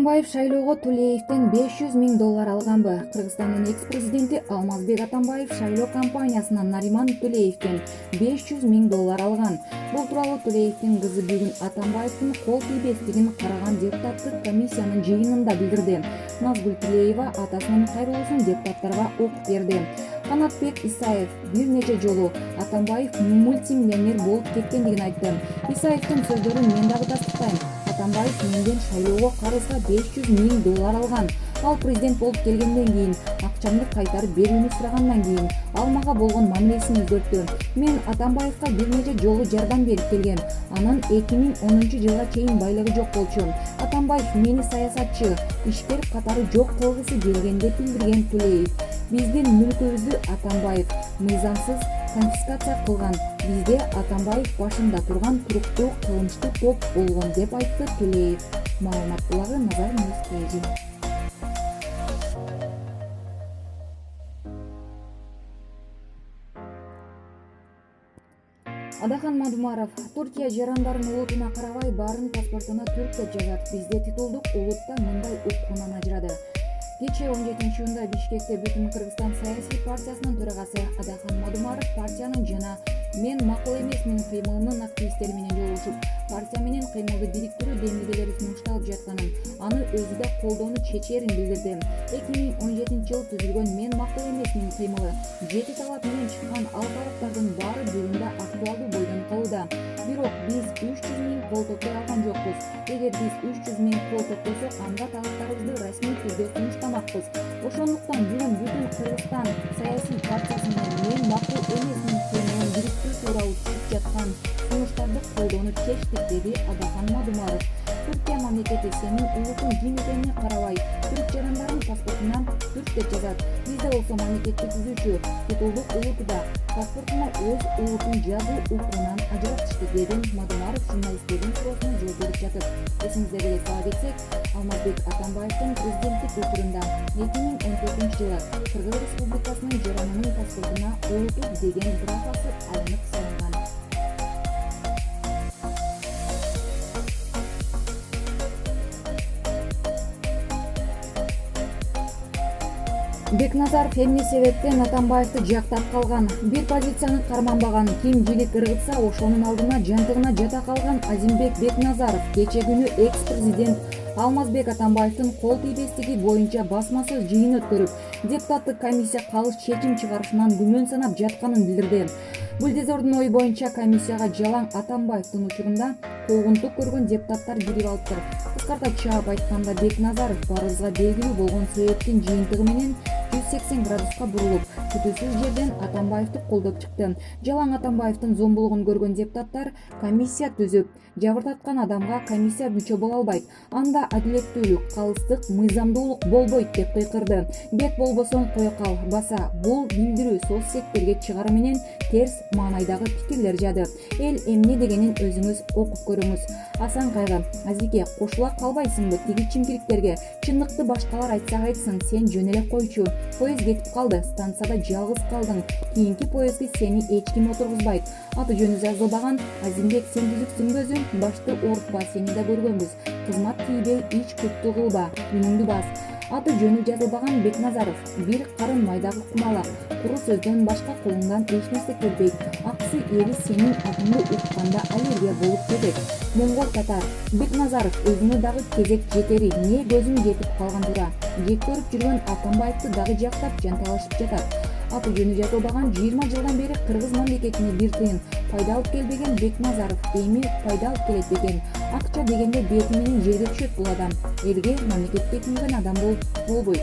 Атамбаев шайлоого Тулеевден 500 000 доллар алганбы? Кыргызстандын экс-президенти Алмазбек Атамбаев шайлоо компаниясынан Нариман Тулеевден 500 000 доллар алган. Бул тууралуу Тулеевдин кызы бүгүн Атамбаевдин кол тийбестигин караган депутаттык комиссиянын жыйынында билдирди. Назгүл Тулеева атасынын кайрылуусун депутаттарга окуп берди. Канатбек Исаев бир нече жолу Атамбаев мультимиллионер болуп кеткендигин айтты. Исаевдин сөздөрүн мен дагы тастыктайм. Атамбаев менден шайлоого карызга 500 000 доллар алган. Ал президент болуп келгенден кийин акчамды кайтарып берүүнү сурагандан кийин ал мага болгон мамилесин өзгөрттү. Мен Атамбаевга бир нече жолу жардам берип келгем. Анын 2010 жылга чейин байлыгы жок болчу. Атамбаев мени саясатчы, ишкер катары жок кылгысы келген деп билдирген Тулеев. Биздин мүлкүбүздү Атамбаев мыйзамсыз конфискация кылган. Бизде Атамбаев башында турган туруктуу кылмыштуу топ болгон деп айтты Тулеев. Маалымат булагы Назар Мускеji. Адахан Мадумаров: Туркия жарандардын улутуна карабай баарын паспортуна түрк деп жазат. Бизде титулдук улутта мындай укугунан ажырады. Кечээ 17-июнда Бишкекте Бүтүн Кыргызстан саясий партиясынын төрагасы Адахан Мадумаров партиянын жана мен макул эмесмин кыймылынын активисттери менен жолугушуп, партия менен кыймылды бириктирүү демилгелери сунушталып жатканын, аны өзү да колдоону чечерин билдирди. 2017 жылы түзүлгөн мен макул эмесмин кыймылы 7 талап менен чыккан ал талаптардын баары бүгүндө актуалдуу бойдон калууда. Бирок биз 300 000 кол топтой алган жокпуз. Эгер биз 300 000 кол топтосок, анда талаптарыбызды расмий түрдө сунуштамакпыз. Ошондуктан бүгүн Бүтүн Кыргызстан саясий партиясы менен мен макул эмесмин кыймылын бириктирүү тууралуу чыгып жаткан сунуштарды колдоону чечтик, деди Адахан Мадумаров. Түркия мамлекети сенин улутуң ким экенине карабай түрк жарандардын паспортуна түрк деп жазат. Бизде болсо мамлекетти түзүүчү титулдук улутуда паспортуна өз улутун жазуу укугунан ажыратышты, деди Мадумаров журналисттердин суроосуна жооп берип жатып. Эсиңиздерге сала кетсек, Алмазбек Атамбаевдин президенттик учурунда 2014 жылы Кыргыз Республикасынын жаранынын паспортуна улуту деген графасы алынып салынган. Бекназаров эмне себептен Атамбаевди жактап калган? Бир позицияны карманбаган, ким жигит ыргытса ошонун алдына жантыгына жата калган Азимбек Бекназаров кече күнү экс-президент Алмазбек Атамбаевдин кол тийбестиги боюнча басмасыз жыйын өткөрүп, депутаттык комиссия калыс чечим чыгарышынан күмөн санап жатканын билдирди. Бульдезордун ою боюнча комиссияга жалаң Атамбаевдин учурунда куугунтук көргөн депутаттар кирип алыптыр. Кыскарта чаап айтканда, Бекназаров баарыбызга белгилүү болгон себептин жыйынтыгы менен 180 градуска бурулуп, күтүүсүз жерден Атамбаевди колдоп чыкты. Жалаң Атамбаевдин зомбулугун көргөн депутаттар комиссия түзүп, жабыртаткан адамга комиссия мүчө боло албайт. Анда адилеттүүлүк, калыстык, мыйзамдуулук болбойт деп кыйкырды. Бет болбосоң кое кал, баса. Бул билдирүү соц сеттерге чыгары менен терс маанайдагы пикирлер жады. Эл эмне дегенин өзүңүз окуп көрүңүз. Асан Кайгы: Азике, кошула калбайсыңбы тиги чимкириктерге? Чындыкты башкалар айтса айтсын, сен жөн эле койчу. Поезд кетип калды, станцияда жалгыз калдың. Кийинки поездге сени эч ким отургузбайт. Аты жөнү жазылбаган Азимбек, сен түзүксүңбү өзүң? Башты оорутпа, сени да көргөнбүз. Кызмат тийбей, ич күттү кылба, үнүңдү бас. Аты жөнү жазылбаган Бекназаров бир карын майдагы кумалак. Куру сөздөн башка колуңдан эч нерсе келбейт. Аксы эли сенин атыңды укканда аллергия болуп кетет. Моңгол татар: Бекназаров, өзүңө дагы кезек жетери, не көзүм жетип калган тура. Жек көрүп жүргөн Атамбаевди дагы жактап жанталашып жатат. Аты жөнү жазылбаган 20 жылдан бери Кыргыз мамлекетине бир тыйын пайда алып келбеген Бекназаров эми пайда алып келет экен. Акча дегенде бети менен жерге түшөт бул адам. Элге, мамлекетке тийген адам болбойт.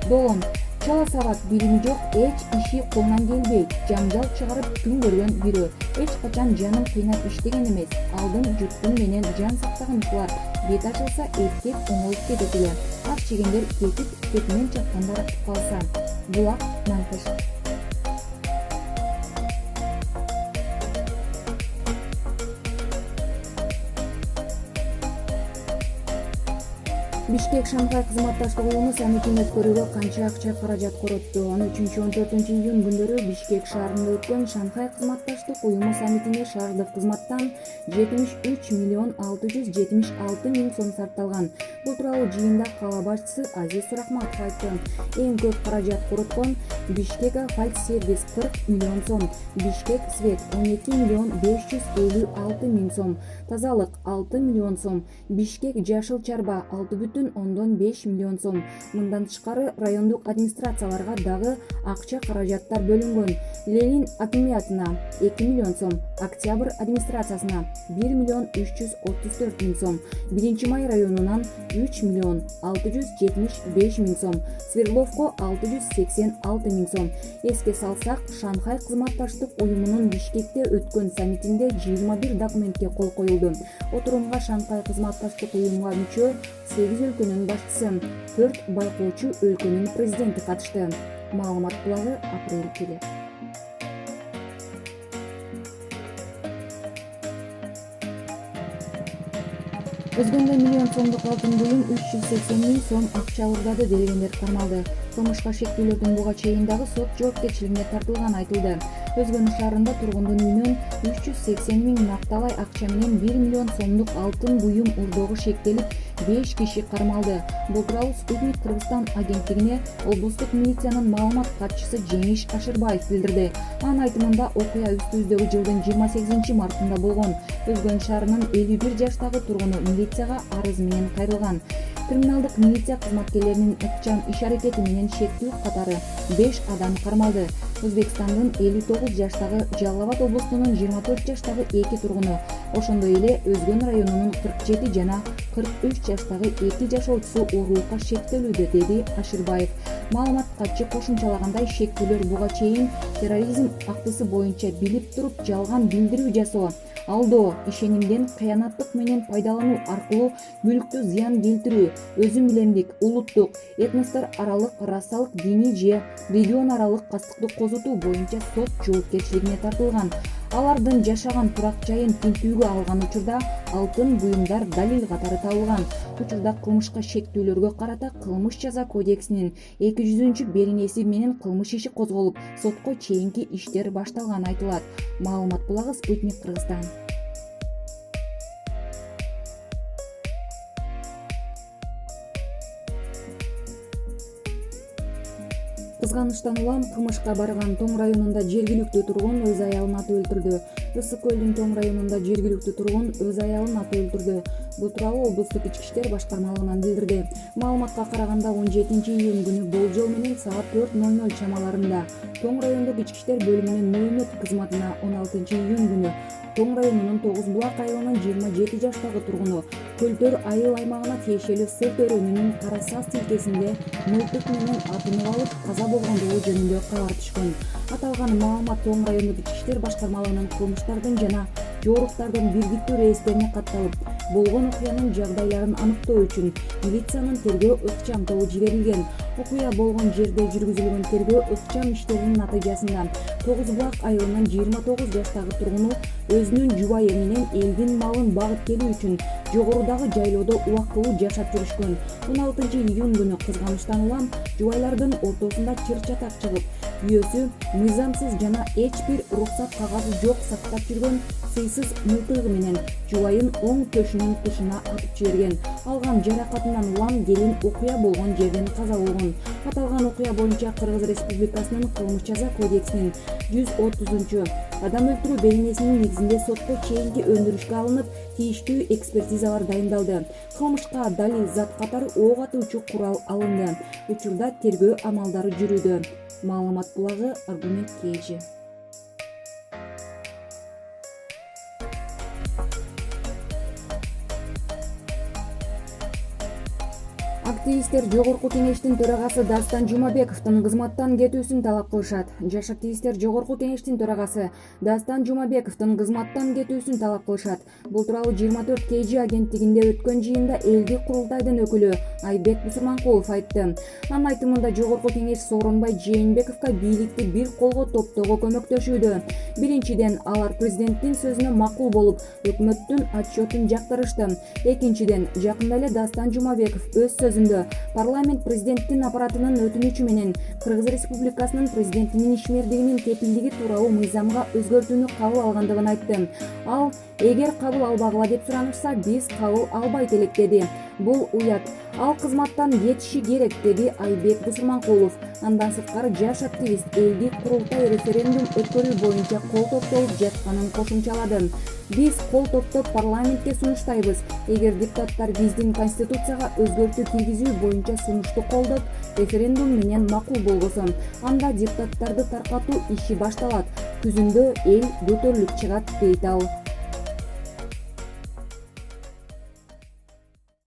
Долон: чала сабат, билими жок, эч иши колунан келбейт. Жаңжал чыгарып күн көргөн бирөө. Эч качан жанын кыйнап иштеген эмес. Алдын жуттун менен жан сактаган ушулар. Бет ачылса эптеп оңолуп кетет эле. Ак чегендер кетип, кетимен чаккандар калса. Булак, Мантыш. Бишкек Шанхай кызматташтык уюму саммитин өткөрүүгө канча акча каражат коротду? 13-14 июнь күндөрү Бишкек шаарында өткөн Шанхай кызматташтык уюму саммитинде шаардык кызматтан 73 миллион 676 миң сом сарпталган. Бул тууралуу жыйында кала башчысы Азиз Сурахматов айтты. Эң көп каражат короткон Бишкек Асфальт сервис 40 миллион сом, Бишкек Свет 12 миллион 556 миң сом, тазалык 6 миллион сом, Бишкек Жашыл Чарба 6,5 миллион сом. Мындан тышкары райондук администрацияларга дагы акча каражаттар бөлүнгөн. Ленин акимиятына 2 миллион сом, Октябрь администрациясына 1 миллион 334 миң сом, 1 май районунан 3 миллион 675 миң сом, Свердловко 686 миң сом. Эске салсак, Шанхай кызматташтык уюмунун Бишкекте өткөн саммитинде 21 документке кол коюлду. Отурумга Шанхай кызматташтык уюмуга мүчө 8 өлкөнүн башчысы, 4 байкоочу өлкөнүн президенти катышты. Маалымат булагы апрель келе. Өзгөндө миллион сомдук алтын буюм 380 миң сом акча уурдады делгендер кармалды. Кылмышка шектүүлөрдүн буга чейин дагы сот жоопкерчилигине тартылганы айтылды. Өзгөн шаарында тургундун үйүнөн 380 миң накталай акча менен 1 миллион сомдук алтын буюм уурдоого шектелип 5 киши кармалды. Бул тууралуу Спутник Кыргызстан агенттигине облустук милициянын маалымат катчысы Жеңиш Ашырбаев билдирди. Анын айтымында окуя үстүбүздөгү жылдын 28 мартында болгон. Өзгөн шаарынын 51 жаштагы тургуну милицияга арыз менен кайрылган. Криминалдык милиция кызматкерлеринин ыкчам иш-аракети менен шектүү катары 5 адам кармалды. Өзбекстандын 59 жаштагы, Жалал-Абад облусунун 24 жаштагы 2 тургуну, ошондой эле Өзгөн районунун 47 жана 43 жаштагы 2 жашоочусу оорулукка шектелүүдө, деди Ашырбаев. Маалымат катчы кошумчалагандай, шектүүлөр буга чейин терроризм актысы боюнча билип туруп жалган билдирүү жасоо, алдоо, ишенимден кыянаттык менен пайдалануу аркылуу мүлктү зыян келтирүү, өзүм билемдик, улуттук, этностор аралык, расалык, диний же регион аралык кастыкты козутуу боюнча сот жоопкерчилигине тартылган. Алардын жашаган турак жайын тинтүүгө алган учурда алтын буюмдар далил катары табылган. Учурда кылмышка шектүүлөргө карата Кылмыш жаза кодексинин 200-беренеси менен кылмыш иши козголуп, сотко чейинки иштер башталганы айтылат. Маалымат булагы Спутник Кыргызстан. Кызганычтан улам кылмышка барган Тоң районунда жергиликтүү тургун өз аялын атып өлтүрдү. Ысык көлдүн Тоң районунда жергиликтүү тургун өз аялын атып өлтүрдү. Бул тууралуу облустук ички иштер башкармалыгынан билдирди. Маалыматка караганда 17 июнь күнү болжол менен саат 4:00 чамаларында Тоң райондук ички иштер бөлүмүнүн нөөмөт кызматына 16 июнь күнү Тоң районунун 9 булак айылынын 27 жаштагы тургуну Көлтөр айыл аймагына тиешелүү Сырт өрөөнүнүн Кара Саз тилкесинде мылтык менен атынып алып каза болгондугу жөнүндө кабар түшкөн. Аталган маалымат Тоң райондук ички иштер башкармалыгынын кылмыштардын жана жоруктардын бирдиктүү рейстерине катталып, болгон окуянын жагдайларын аныктоо үчүн милициянын тергөө ыкчам тобу жиберилген. Окуя болгон жерде жүргүзүлгөн тергөө ыкчам иштеринин натыйжасында 9 булак айылынын 29 жаштагы тургуну өзүнүн жубайы менен элдин малын багып келүү үчүн жогорудагы жайлоодо убактылуу жашап жүрүшкөн. 16 июнь күнү кызганычтан улам жубайлардын ортосунда чыр-чатак чыгып, үйөсү мыйзамсыз жана эч бир уруксат кагазы жок сактап жүргөн сыйсыз мылтыгы менен жубайын оң төшүнүн тышына атып жиберген. Алган жаракатынан улам келин окуя болгон жерден каза болгон. Аталган окуя боюнча Кыргыз Республикасынын Кылмыш жаза кодексинин 130 адам өлтүрүү беренесинин негизинде сотко чейинки өндүрүшкө алынып, тийиштүү экспертизалар дайындалды. Кылмышка далил зат катары ок атуучу курал алынды. Учурда тергөө амалдары жүрүүдө. Маалымат булагы Аргумент KG. активисттер Жогорку Кеңештин төрагасы Дастан Жумабековдун кызматтан кетүүсүн талап кылышат. Жаш активисттер Жогорку Кеңештин төрагасы Дастан Жумабековдун кызматтан кетүүсүн талап кылышат. Бул тууралуу 24 KG агенттигинде өткөн жыйында элдик курултайдын өкүлү Айбек Бусурманкулов айтты. Анын айтымында Жогорку Кеңеш Сооронбай Жээнбековго бийликти бир колго топтоого көмөктөшүүдө. Биринчиден, алар президенттин сөзүнө макул болуп, өкмөттүн отчетун жактырышты. Экинчиден, жакында эле Дастан Жумабеков өз сөзүндө парламент президенттин аппаратынын өтүнүчү менен Кыргыз Республикасынын президентинин ишмердигинин кепилдиги тууралуу мыйзамга өзгөртүүнү кабыл алгандыгын айтты. Ал, эгер кабыл албагыла деп суранышса, биз кабыл албайт элек деди. Бул уят. Ал кызматтан кетиши керек, деди Айбек Бусурманкулов. Андан сырткары жаш активист элдик курултай референдум өткөрүү боюнча кол топтолуп жатканын кошумчалады. Биз кол топтоп парламентке сунуштайбыз. Эгер депутаттар биздин конституцияга өзгөртүү киргизүү боюнча сунушту колдоп, референдум менен макул болгосо, анда депутаттарды таркатуу иши башталат. Күзүндө эл көтөрүлүп чыгат, дейт ал.